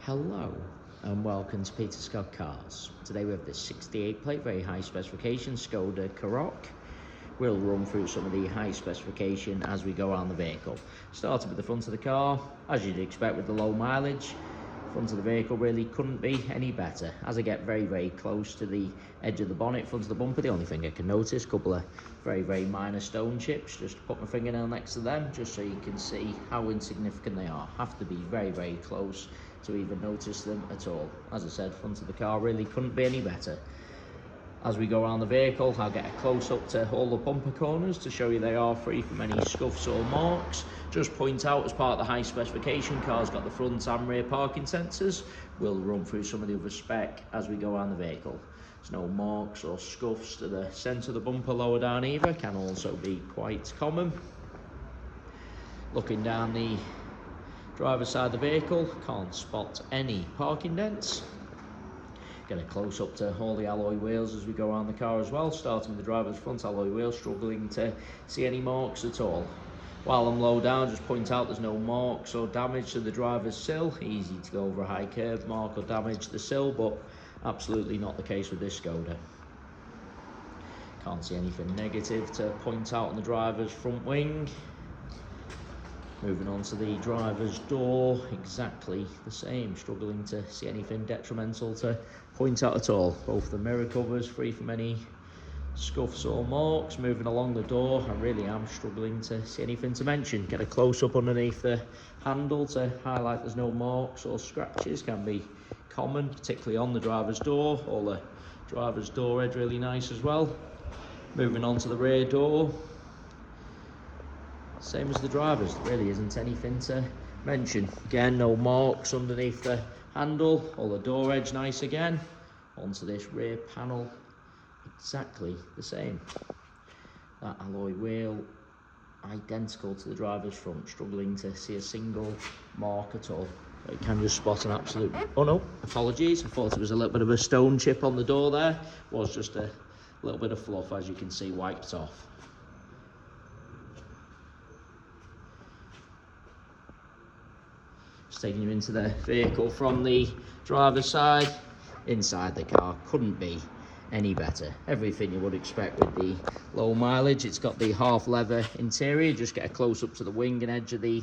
Hello and welcome to Peter Scott Cars. Today we have this 68 plate, very high specification Skoda Karoq. We'll run through some of the high specification as we go around the vehicle. Starting with the front of the car, as you'd expect with the low mileage, front of the vehicle really couldn't be any better. As I get very close to the edge of the bonnet, front of the bumper, the only thing I can notice, a couple of very minor stone chips. Just put my fingernail next to them just so you can see how insignificant they are. Have to be very close to even notice them at all. As I said, front of the car really couldn't be any better. As we go around the vehicle, I'll get a close-up to all the bumper corners to show you they are free from any scuffs or marks. Just point out, as part of the high specification, car's got the front and rear parking sensors. We'll run through some of the other spec as we go around the vehicle. There's no marks or scuffs to the centre of the bumper lower down either, can also be quite common. Looking down the driver's side of the vehicle, can't spot any parking dents. Get a close up to all the alloy wheels as we go around the car as well, starting with the driver's front alloy wheel, struggling to see any marks at all. While I'm low down, just point out there's no marks or damage to the driver's sill. Easy to go over a high curb, mark or damage the sill, but absolutely not the case with this Skoda. Can't see anything negative to point out on the driver's front wing. Moving on to the driver's door, exactly the same, struggling to see anything detrimental to point out at all. Both the mirror covers free from any scuffs or marks. Moving along the door, I really am struggling to see anything to mention. Get a close-up underneath the handle to highlight there's no marks or scratches, can be common, particularly on the driver's door. All the driver's door edge really nice as well. Moving on to the rear door, same as the driver's, there really isn't anything to mention. Again, no marks underneath the handle, all the door edge nice again. Onto this rear panel, exactly the same. That alloy wheel, identical to the driver's front, struggling to see a single mark at all. But you can just spot an absolute, oh no, apologies, I thought it was a little bit of a stone chip on the door there. It was just a little bit of fluff, as you can see, wiped off. Taking you into the vehicle from the driver's side. Inside the car couldn't be any better. Everything you would expect with the low mileage. It's got the half leather interior. Just get a close up to the wing and edge of the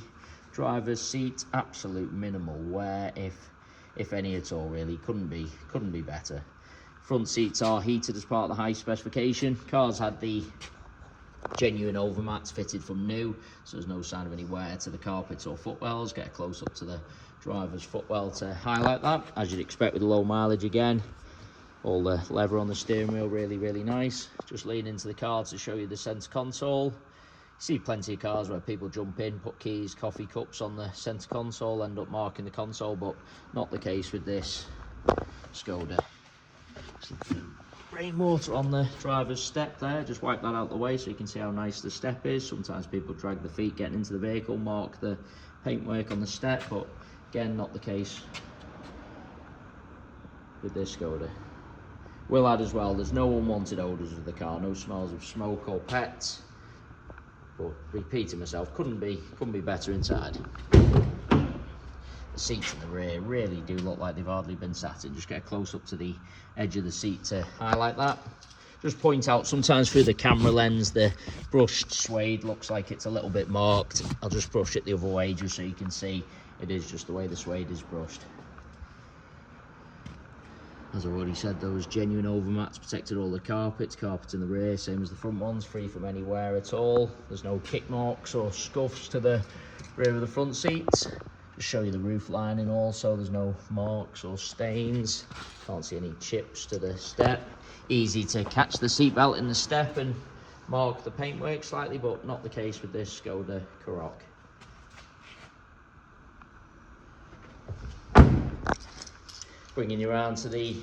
driver's seat. Absolute minimal wear, if any at all, really. Couldn't be better. Front seats are heated as part of the high specification. Car's had the genuine overmats fitted from new, so there's no sign of any wear to the carpets or footwells. Get a close up to the driver's footwell to highlight that, as you'd expect with low mileage again. All the leather on the steering wheel really nice. Just lean into the car to show you the centre console. You see plenty of cars where people jump in, put keys, coffee cups on the centre console, end up marking the console, but not the case with this Skoda. Rainwater on the driver's step there, just wipe that out the way so you can see how nice the step is. Sometimes people drag the feet getting into the vehicle, mark the paintwork on the step, but again, not the case with this Skoda. Will add as well, there's no unwanted odours with the car, no smells of smoke or pets, but repeating myself, couldn't be better inside. The seats in the rear really do look like they've hardly been sat in. Just get a close up to the edge of the seat to highlight that. Just point out, sometimes through the camera lens, the brushed suede looks like it's a little bit marked. I'll just brush it the other way just so you can see it is just the way the suede is brushed. As I've already said, those genuine overmats protected all the carpets in the rear, same as the front ones, free from any wear at all. There's no kick marks or scuffs to the rear of the front seats. Just show you the roof lining also, there's no marks or stains. Can't see any chips to the step. Easy to catch the seatbelt in the step and mark the paintwork slightly, but not the case with this Skoda Karoq. Bringing you around to the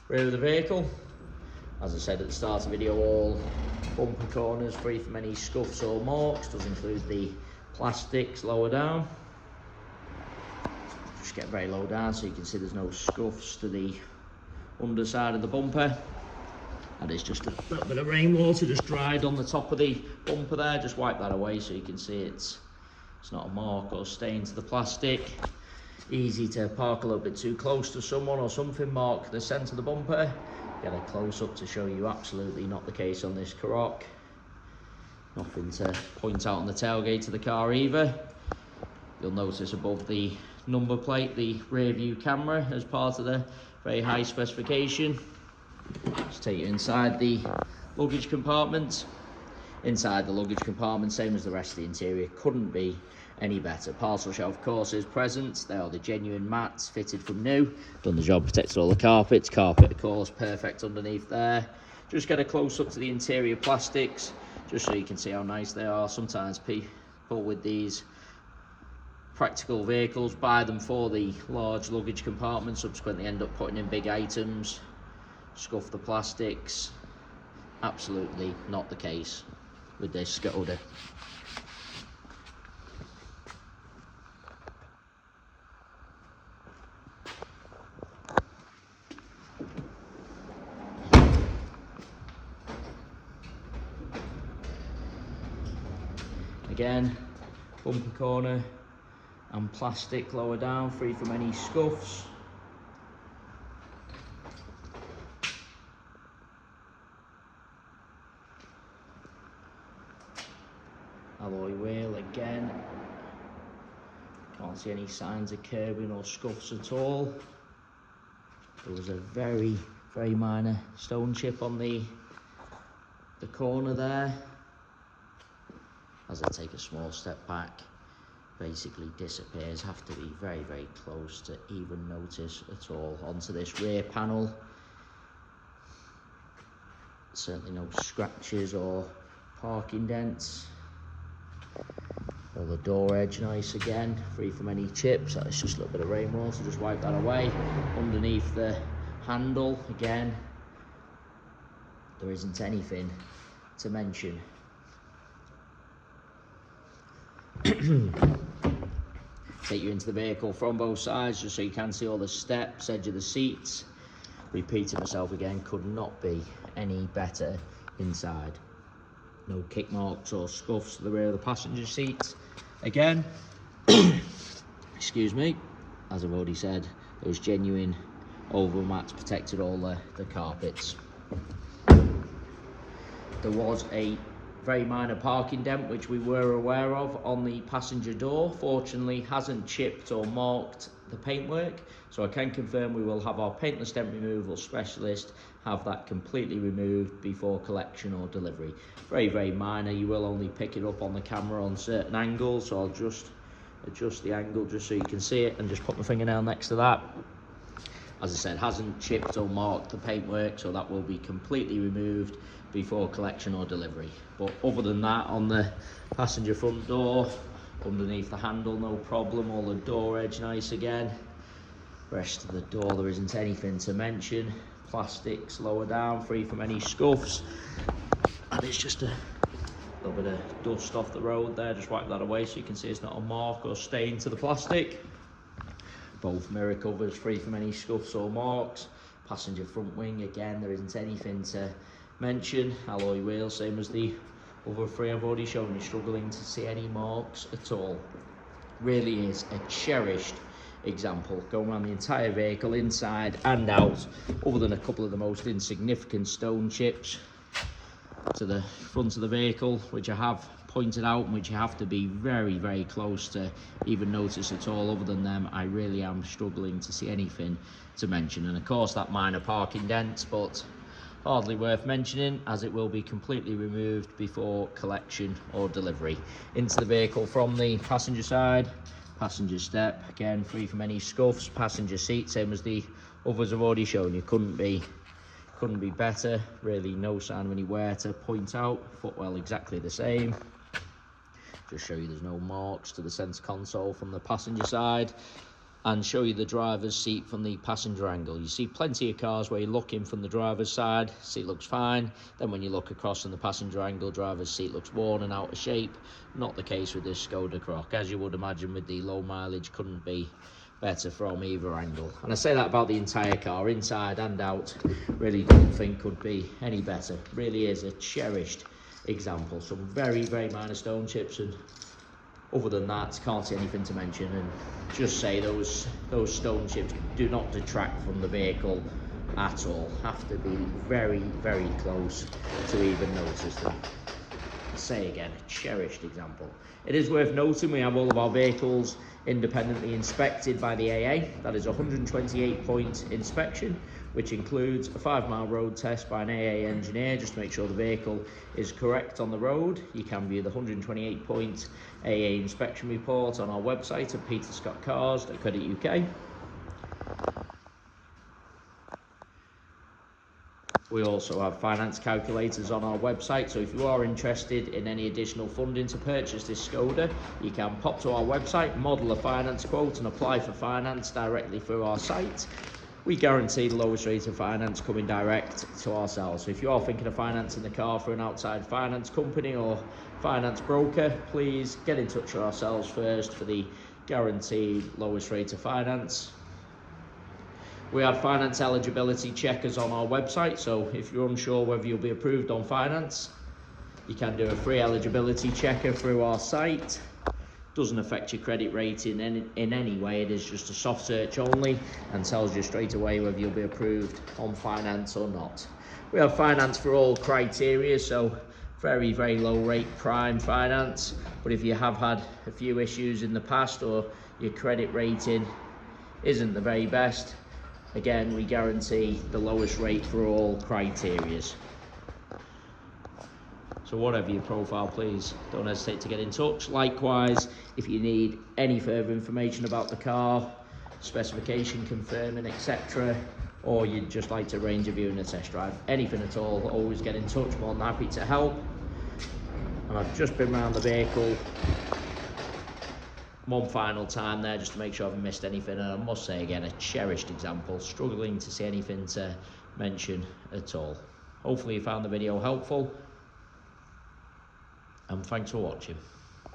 rear of the vehicle. As I said at the start of the video, all bumper corners free from any scuffs or marks. Does include the plastics lower down. Just get very low down so you can see there's no scuffs to the underside of the bumper. And it's just a little bit of rainwater just dried on the top of the bumper there. Just wipe that away so you can see it's not a mark or stain to the plastic. easy to park a little bit too close to someone or something, mark the centre of the bumper. Get a close up to show you absolutely not the case on this Karoq. Nothing to point out on the tailgate of the car either. You'll notice above the number plate the rear view camera as part of the very high specification. Just take you inside the luggage compartment. Inside the luggage compartment, same as the rest of the interior, couldn't be any better. Parcel shelf, of course, is present. They are the genuine mats, fitted from new. Done the job, protected all the carpets. Carpet, of course, perfect underneath there. Just get a close up to the interior plastics, just so you can see how nice they are. Sometimes people with these practical vehicles buy them for the large luggage compartment, subsequently end up putting in big items, scuff the plastics. Absolutely not the case with this Skoda. Again, bumper corner and plastic lower down, free from any scuffs. Alloy wheel again, can't see any signs of curbing or scuffs at all. There was a very minor stone chip on the corner there. As I take a small step back, basically disappears. Have to be very close to even notice at all. Onto this rear panel, certainly no scratches or parking dents. All the door edge nice again, free from any chips. That's just a little bit of rainwater, just wipe that away. Underneath the handle, again, there isn't anything to mention. Take you into the vehicle from both sides, just so you can see all the steps, edge of the seats. Repeating myself again, could not be any better inside. No kick marks or scuffs to the rear of the passenger seat. Again, excuse me, as I've already said, those genuine oval mats protected all the carpets. There was a very minor parking dent, which we were aware of, on the passenger door. Fortunately, hasn't chipped or marked the paintwork, so I can confirm we will have our paintless dent removal specialist have that completely removed before collection or delivery. Very minor. You will only pick it up on the camera on certain angles, so I'll just adjust the angle just so you can see it, and just put my fingernail next to that. As I said, hasn't chipped or marked the paintwork, so that will be completely removed before collection or delivery. But other than that, on the passenger front door, underneath the handle, no problem. All the door edge nice again. Rest of the door, there isn't anything to mention. Plastics lower down, free from any scuffs. And it's just a little bit of dust off the road there. Just wipe that away so you can see it's not a mark or stain to the plastic. Both mirror covers free from any scuffs or marks. Passenger front wing, again, there isn't anything to mention. Alloy wheels, same as the other three I've already shown you, struggling to see any marks at all. Really is a cherished example, going around the entire vehicle, inside and out, other than a couple of the most insignificant stone chips to the front of the vehicle, which I have pointed out and which you have to be very close to even notice at all. Other than them, I really am struggling to see anything to mention. And of course that minor parking dent, but hardly worth mentioning, as it will be completely removed before collection or delivery. Into the vehicle from the passenger side, passenger step, again free from any scuffs. Passenger seat, same as the others I've already shown you, couldn't be better. Really no sign of any wear to point out. Footwell exactly the same. Just show you there's no marks to the centre console from the passenger side, and show you the driver's seat from the passenger angle. You see plenty of cars where you're looking from the driver's side, seat looks fine. Then when you look across from the passenger angle, driver's seat looks worn and out of shape. Not the case with this Skoda Karoq. As you would imagine, with the low mileage, couldn't be better from either angle. And I say that about the entire car, inside and out. Really don't think could be any better. Really is a cherished example. Some very minor stone chips and Other than that, can't see anything to mention, and just say those stone chips do not detract from the vehicle at all. Have to be very, very close to even notice them. Say again, a cherished example. It is worth noting we have all of our vehicles independently inspected by the AA. That is a 128-point inspection, which includes a 5-mile road test by an AA engineer just to make sure the vehicle is correct on the road. You can view the 128-point AA inspection report on our website at peterscottcars.co.uk. We also have finance calculators on our website, so if you are interested in any additional funding to purchase this Skoda, you can pop to our website, model a finance quote and apply for finance directly through our site. We guarantee the lowest rate of finance coming direct to ourselves. So if you are thinking of financing the car for an outside finance company or finance broker, please get in touch with ourselves first for the guaranteed lowest rate of finance. We have finance eligibility checkers on our website, so if you're unsure whether you'll be approved on finance, you can do a free eligibility checker through our site. Doesn't affect your credit rating in any way. It is just a soft search only and tells you straight away whether you'll be approved on finance or not. We have finance for all criteria, so very, very low rate prime finance, but if you have had a few issues in the past or your credit rating isn't the very best, again, we guarantee the lowest rate for all criterias. So whatever your profile, please don't hesitate to get in touch. Likewise, if you need any further information about the car, specification confirming, etc., or you'd just like to arrange a view and a test drive, anything at all, always get in touch. More than happy to help. And I've just been around the vehicle one final time there just to make sure I haven't missed anything, and I must say again, a cherished example, struggling to see anything to mention at all. Hopefully you found the video helpful, and thanks for watching.